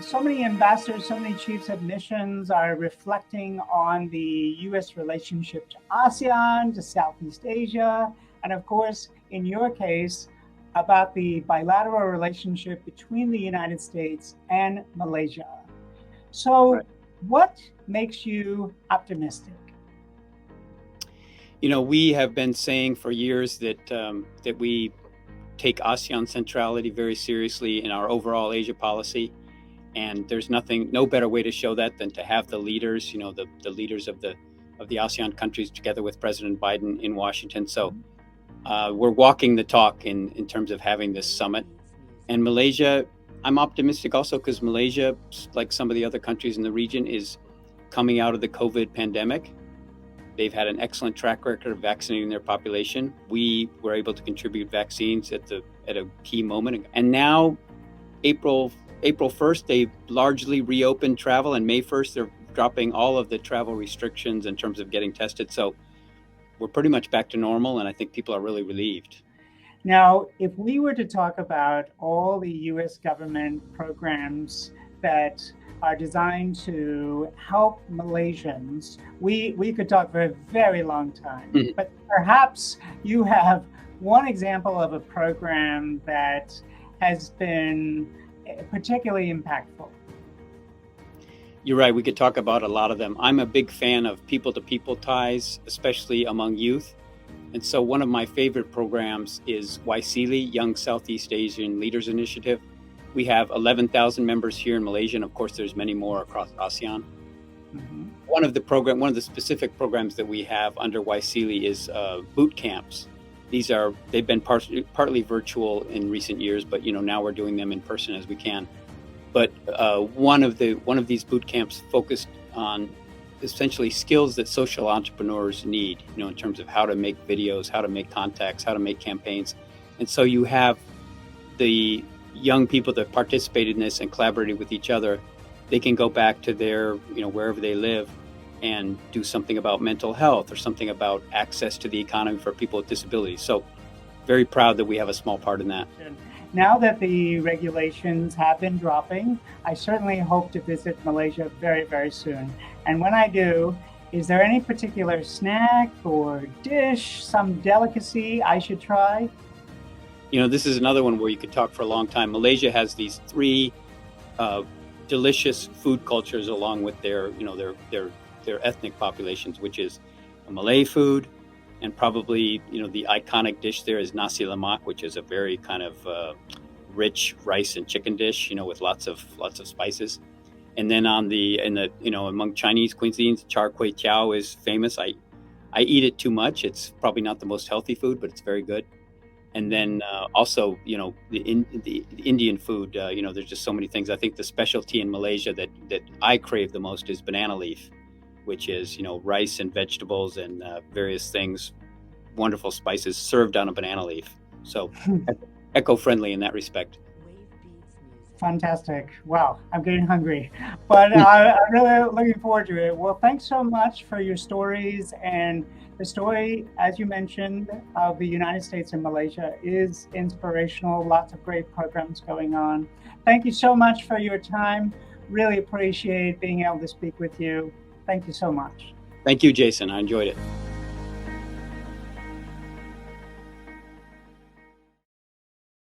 So many ambassadors, so many chiefs of missions are reflecting on the U.S. relationship to ASEAN, to Southeast Asia, and of course, in your case, about the bilateral relationship between the United States and Malaysia. So, Right. what makes you optimistic? We have been saying for years that we take ASEAN centrality very seriously in our overall Asia policy. And there's no better way to show that than to have the leaders, the leaders of the ASEAN countries together with President Biden in Washington. So we're walking the talk in terms of having this summit. And Malaysia, I'm optimistic also because Malaysia, like some of the other countries in the region, is coming out of the COVID pandemic. They've had an excellent track record of vaccinating their population. We were able to contribute vaccines at a key moment. And now April 1st, they largely reopened travel, and May 1st, they're dropping all of the travel restrictions in terms of getting tested. So we're pretty much back to normal, and I think people are really relieved. Now, if we were to talk about all the U.S. government programs that are designed to help Malaysians, we could talk for a very long time. Mhm. But perhaps you have one example of a program that has been particularly impactful. You're right. We could talk about a lot of them. I'm a big fan of people-to-people ties, especially among youth. And so one of my favorite programs is YSEALI, Young Southeast Asian Leaders Initiative. We have 11,000 members here in Malaysia, and of course, there's many more across ASEAN. Mm-hmm. One of the specific programs that we have under YSEALI is boot camps. They've been partly virtual in recent years, but now we're doing them in person as we can. But one of these boot camps focused on essentially skills that social entrepreneurs need, in terms of how to make videos, how to make contacts, how to make campaigns. And so you have the young people that participated in this and collaborated with each other. They can go back to their, wherever they live and do something about mental health or something about access to the economy for people with disabilities. So very proud that we have a small part in that. Now that the regulations have been dropping, I certainly hope to visit Malaysia very, very soon. And when I do, is there any particular snack or dish, some delicacy I should try? This is another one where you could talk for a long time. Malaysia has these three delicious food cultures along with their ethnic populations, which is a Malay food, and probably the iconic dish there is nasi lemak, which is a very kind of rich rice and chicken dish, with lots of spices. And then among Chinese cuisines, char kway teow is famous. I eat it too much. It's probably not the most healthy food, but it's very good. And then also, the Indian food, there's just so many things. I think the specialty in Malaysia that I crave the most is banana leaf, which is, rice and vegetables and various things, wonderful spices served on a banana leaf. So eco-friendly in that respect. Fantastic. Wow, I'm getting hungry, but I'm really looking forward to it. Well, thanks so much for your stories. And the story, as you mentioned, of the United States and Malaysia is inspirational. Lots of great programs going on. Thank you so much for your time. Really appreciate being able to speak with you. Thank you so much. Thank you, Jason. I enjoyed it.